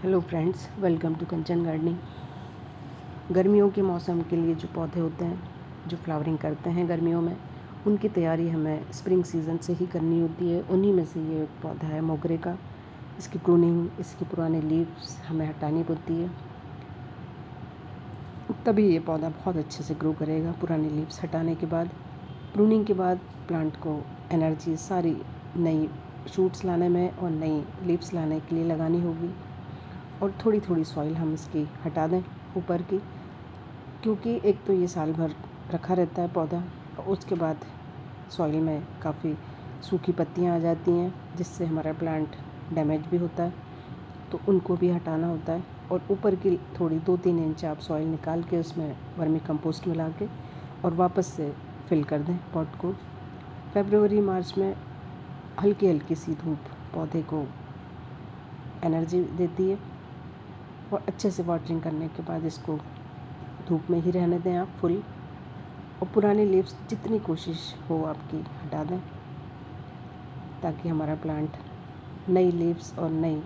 Hello friends, welcome to Kanchan gardening. गर्मियों के मौसम के लिए जो पौधे होते हैं, जो फ्लावरिंग करते हैं गर्मियों में, उनकी तैयारी हमें स्प्रिंग सीज़न से ही करनी होती है। उन्हीं में से ये एक पौधा है मोगरे का। इसकी प्रूनिंग, इसकी पुराने लीव्स हमें हटानी पड़ती है, तभी ये पौधा बहुत अच्छे से ग्रो करेगा। पुराने लीव्स हटाने के बाद, प्रूनिंग के बाद प्लांट को एनर्जी सारी नई शूट्स लाने में और नई लीव्स लाने के लिए लगानी होगी। और थोड़ी थोड़ी सॉइल हम इसकी हटा दें ऊपर की, क्योंकि एक तो ये साल भर रखा रहता है पौधा, और उसके बाद सॉइल में काफ़ी सूखी पत्तियां आ जाती हैं, जिससे हमारा प्लांट डैमेज भी होता है, तो उनको भी हटाना होता है। और ऊपर की थोड़ी 2-3 इंच आप सॉइल निकाल के उसमें वर्मी कंपोस्ट मिला के और वापस से फिल कर दें पॉट को। फरवरी मार्च में हल्की हल्की सी धूप पौधे को एनर्जी देती है, और अच्छे से वाटरिंग करने के बाद इसको धूप में ही रहने दें आप फुल। और पुरानी लीव्स जितनी कोशिश हो आपकी हटा दें, ताकि हमारा प्लांट नई लीव्स और नई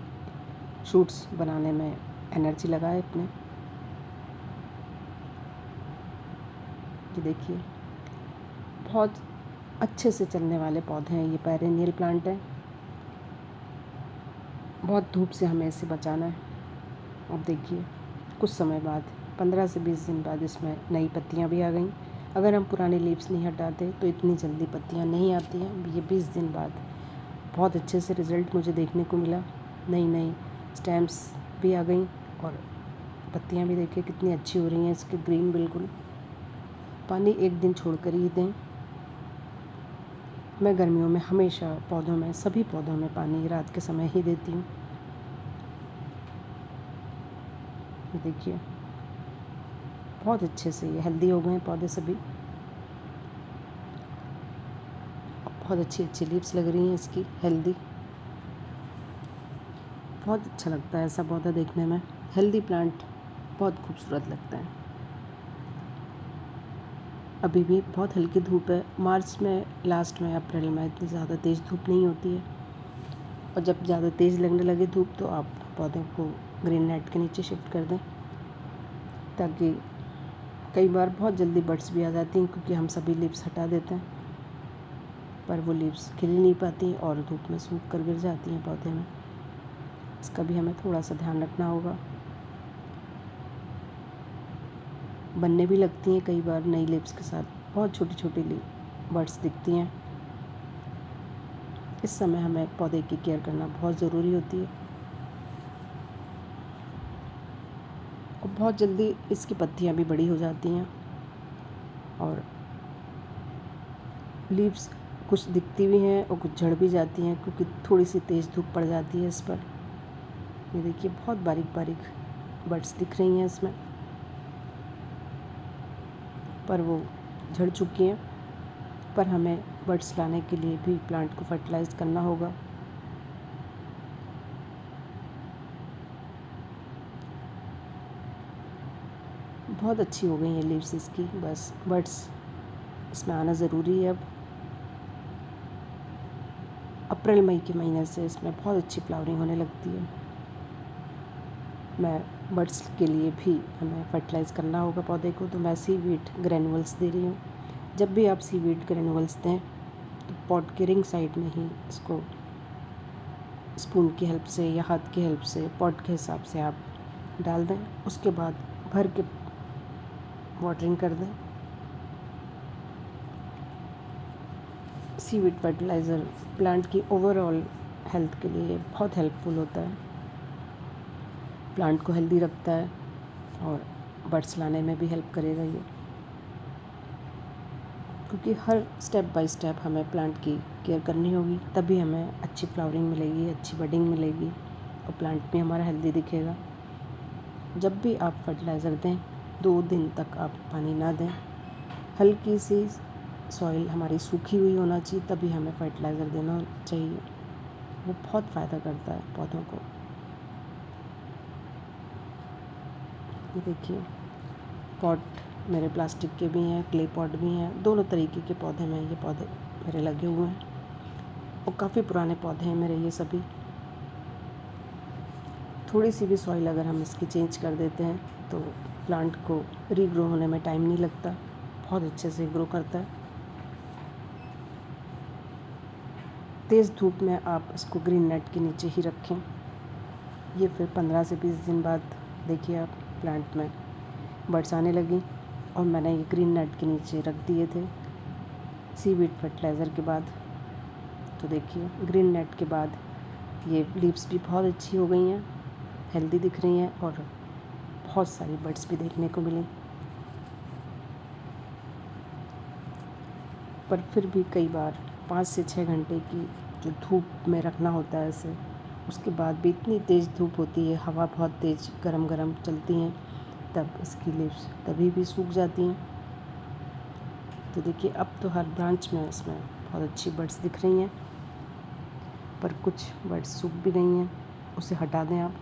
शूट्स बनाने में एनर्जी लगाए अपने। ये देखिए, बहुत अच्छे से चलने वाले पौधे हैं। ये पेरेनियल प्लांट है। बहुत धूप से हमें इसे बचाना है। अब देखिए, कुछ समय बाद 15 से 20 दिन बाद इसमें नई पत्तियां भी आ गईं। अगर हम पुराने लीव्स नहीं हटाते तो इतनी जल्दी पत्तियां नहीं आती हैं। ये 20 दिन बाद बहुत अच्छे से रिज़ल्ट मुझे देखने को मिला। नई नई स्टेम्स भी आ गईं, और पत्तियां भी देखिए कितनी अच्छी हो रही हैं इसकी, ग्रीन बिल्कुल। पानी एक दिन छोड़ कर ही दें। मैं गर्मियों में हमेशा पौधों में, सभी पौधों में पानी रात के समय ही देती हूँ। ये देखिए, बहुत अच्छे से ये हेल्दी हो गए हैं पौधे सभी। बहुत अच्छी अच्छी लीव्स लग रही हैं इसकी, हेल्दी। बहुत अच्छा लगता है ऐसा पौधा देखने में। हेल्दी प्लांट बहुत खूबसूरत लगता है। अभी भी बहुत हल्की धूप है। मार्च में लास्ट में, अप्रैल में इतनी ज़्यादा तेज़ धूप नहीं होती है। और जब ज़्यादा तेज़ लगने लगे धूप, तो आप पौधों को ग्रीन नेट के नीचे शिफ्ट कर दें, ताकि कई बार बहुत जल्दी बड्स भी आ जाती हैं, क्योंकि हम सभी लीव्स हटा देते हैं, पर वो लीव्स खिल नहीं पाती और धूप में सूख कर गिर जाती हैं पौधे में। इसका भी हमें थोड़ा सा ध्यान रखना होगा। बनने भी लगती हैं कई बार नई लीव्स के साथ, बहुत छोटी छोटी बड्स दिखती हैं। इस समय हमें पौधे की केयर करना बहुत ज़रूरी होती है। और बहुत जल्दी इसकी पत्तियां भी बड़ी हो जाती हैं, और लीव्स कुछ दिखती भी हैं और कुछ झड़ भी जाती हैं, क्योंकि थोड़ी सी तेज़ धूप पड़ जाती है इस पर। ये देखिए, बहुत बारीक बारीक बड्स दिख रही हैं इसमें, पर वो झड़ चुकी हैं। पर हमें बड्स लाने के लिए भी प्लांट को फर्टिलाइज करना होगा। बहुत अच्छी हो गई हैं लीव्स इसकी, बस बड्स इसमें आना ज़रूरी है। अब अप्रैल मई के महीने से इसमें बहुत अच्छी फ्लावरिंग होने लगती है। मैं बड्स के लिए भी हमें फर्टिलाइज़ करना होगा पौधे को, तो मैं सीवीड ग्रेनुअल्स दे रही हूँ। जब भी आप सीवीड ग्रेनुअल्स दें, तो पॉट के रिंग साइड में ही इसको स्पून की हेल्प से या हाथ की हेल्प से पॉट के हिसाब से आप डाल दें। उसके बाद भर के वाटरिंग कर दें। सीवीड फर्टिलाइज़र प्लांट की ओवरऑल हेल्थ के लिए बहुत हेल्पफुल होता है। प्लांट को हेल्दी रखता है और बड्स लाने में भी हेल्प करेगा ये, क्योंकि हर स्टेप बाय स्टेप हमें प्लांट की केयर करनी होगी, तभी हमें अच्छी फ्लावरिंग मिलेगी, अच्छी बडिंग मिलेगी, और प्लांट भी हमारा हेल्दी दिखेगा। जब भी आप फर्टिलाइज़र दें, 2 दिन तक आप पानी ना दें। हल्की सी सॉइल हमारी सूखी हुई होना चाहिए, तभी हमें फर्टिलाइज़र देना चाहिए। वो बहुत फ़ायदा करता है पौधों को। ये देखिए, पॉट मेरे प्लास्टिक के भी हैं, क्ले पॉट भी हैं, दोनों तरीके के पौधे में ये पौधे मेरे लगे हुए हैं, और काफ़ी पुराने पौधे हैं मेरे ये सभी। थोड़ी सी भी सॉइल अगर हम इसकी चेंज कर देते हैं तो प्लांट को रीग्रो होने में टाइम नहीं लगता, बहुत अच्छे से ग्रो करता है। तेज़ धूप में आप इसको ग्रीन नेट के नीचे ही रखें। ये फिर 15 से 20 दिन बाद देखिए आप प्लांट में बड्स आने लगी और मैंने ये ग्रीन नेट के नीचे रख दिए थे सीवीड फर्टिलाइज़र के बाद। तो देखिए ग्रीन नेट के बाद ये लीव्स भी बहुत अच्छी हो गई हैं, हेल्दी दिख रही हैं और बहुत सारी बड्स भी देखने को मिली। पर फिर भी कई बार 5 से 6 घंटे की जो धूप में रखना होता है इसे, उसके बाद भी इतनी तेज़ धूप होती है, हवा बहुत तेज़ गरम गरम चलती हैं, तब इसकी लीव्स तभी भी सूख जाती हैं। तो देखिए अब तो हर ब्रांच में इसमें बहुत अच्छी बड्स दिख रही हैं, पर कुछ बड्स सूख भी गई हैं, उसे हटा दें आप।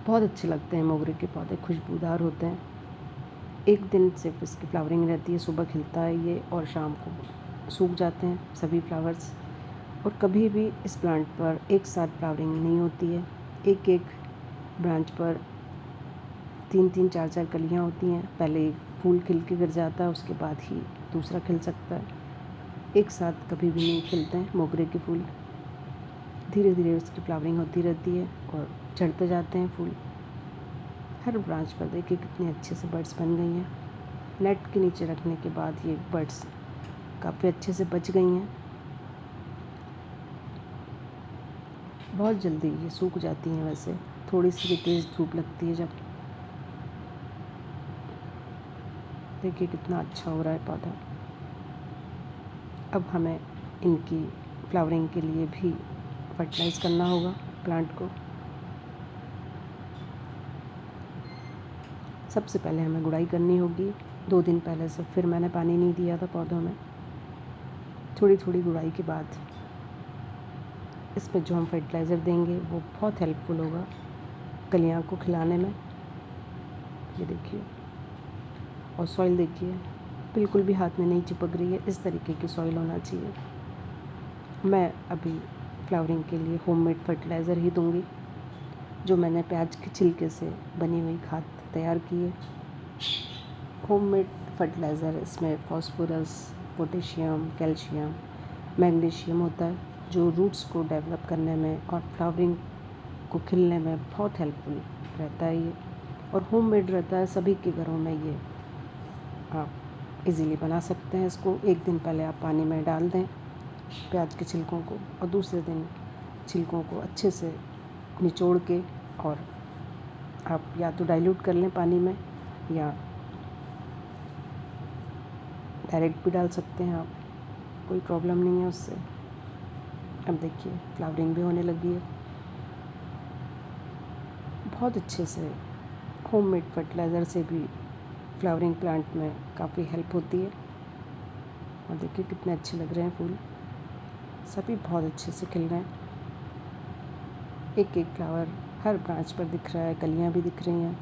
बहुत अच्छे लगते हैं मोगरे के पौधे, खुशबूदार होते हैं। एक दिन सिर्फ इसकी फ्लावरिंग रहती है, सुबह खिलता है ये और शाम को सूख जाते हैं सभी फ्लावर्स। और कभी भी इस प्लांट पर एक साथ फ्लावरिंग नहीं होती है, एक एक ब्रांच पर 3-3 4-4 कलियाँ होती हैं। पहले एक फूल खिल के गिर जाता है, उसके बाद ही दूसरा खिल सकता है। एक साथ कभी भी नहीं खिलते हैं मोगरे के फूल, धीरे धीरे उसकी फ्लावरिंग होती रहती है और चढ़ते जाते हैं फूल। हर ब्रांच पर देखिए कितने अच्छे से बड्स बन गई हैं। नेट के नीचे रखने के बाद ये बड्स काफ़ी अच्छे से बच गई हैं। बहुत जल्दी ये सूख जाती हैं, वैसे थोड़ी सी भी तेज़ धूप लगती है जब। देखिए कितना अच्छा हो रहा है पौधा। अब हमें इनकी फ्लावरिंग के लिए भी फर्टिलाइज़ करना होगा प्लांट को। सबसे पहले हमें गुड़ाई करनी होगी। 2 दिन पहले से फिर मैंने पानी नहीं दिया था पौधों में। थोड़ी थोड़ी गुड़ाई के बाद इसमें जो हम फर्टिलाइज़र देंगे वो बहुत हेल्पफुल होगा कलियाँ को खिलाने में। ये देखिए, और सॉइल देखिए बिल्कुल भी हाथ में नहीं चिपक रही है, इस तरीके की सॉइल होना चाहिए। मैं अभी फ्लावरिंग के लिए होममेड फर्टिलाइज़र ही दूंगी, जो मैंने प्याज के छिलके से बनी हुई खाद तैयार की है। होममेड फर्टिलाइज़र, इसमें फास्फोरस, पोटेशियम, कैल्शियम, मैग्नीशियम होता है, जो रूट्स को डेवलप करने में और फ्लावरिंग को खिलने में बहुत हेल्पफुल रहता है ये। और होममेड रहता है, सभी के घरों में ये आप इजीली बना सकते हैं। इसको एक दिन पहले आप पानी में डाल दें प्याज के छिलकों को, और दूसरे दिन छिलकों को अच्छे से निचोड़ के, और आप या तो डाइल्यूट कर लें पानी में या डायरेक्ट भी डाल सकते हैं आप, कोई प्रॉब्लम नहीं है उससे। अब देखिए फ्लावरिंग भी होने लगी है बहुत अच्छे से। होममेड फर्टिलाइज़र से भी फ्लावरिंग प्लांट में काफ़ी हेल्प होती है। और देखिए कितने अच्छे लग रहे हैं फूल, सभी बहुत अच्छे से खिल रहे हैं। एक एक फ्लावर हर ब्रांच पर दिख रहा है, कलियाँ भी दिख रही हैं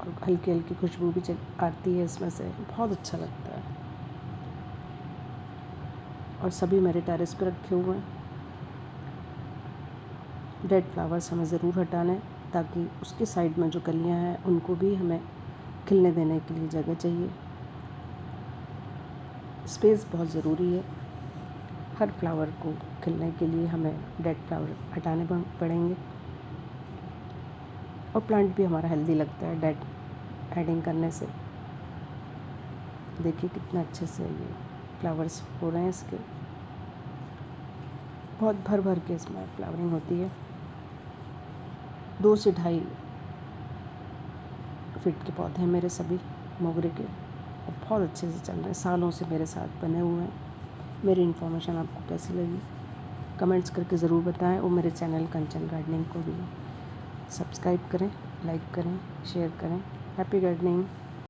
और हल्की हल्की खुशबू भी आती है इसमें से, बहुत अच्छा लगता है। और सभी मेरे टेरेस पर रखे हुए हैं। डेड फ्लावर्स हमें ज़रूर हटाना है, ताकि उसके साइड में जो कलियाँ हैं उनको भी हमें खिलने देने के लिए जगह चाहिए। स्पेस बहुत ज़रूरी है। हर फ्लावर को खिलने के लिए हमें डेड फ्लावर हटाने पड़ेंगे, और प्लांट भी हमारा हेल्दी लगता है डेड एडिंग करने से। देखिए कितना अच्छे से ये फ्लावर्स हो रहे हैं इसके, बहुत भर भर के इसमें फ्लावरिंग होती है। 2 से 2.5 फीट के पौधे हैं मेरे सभी मोगरे के, और बहुत अच्छे से चल रहे हैं, सालों से मेरे साथ बने हुए हैं। मेरी इन्फॉर्मेशन आपको कैसी लगी कमेंट्स करके ज़रूर बताएं, और मेरे चैनल कंचन गार्डनिंग को भी सब्सक्राइब करें, लाइक करें, शेयर करें। Happy gardening.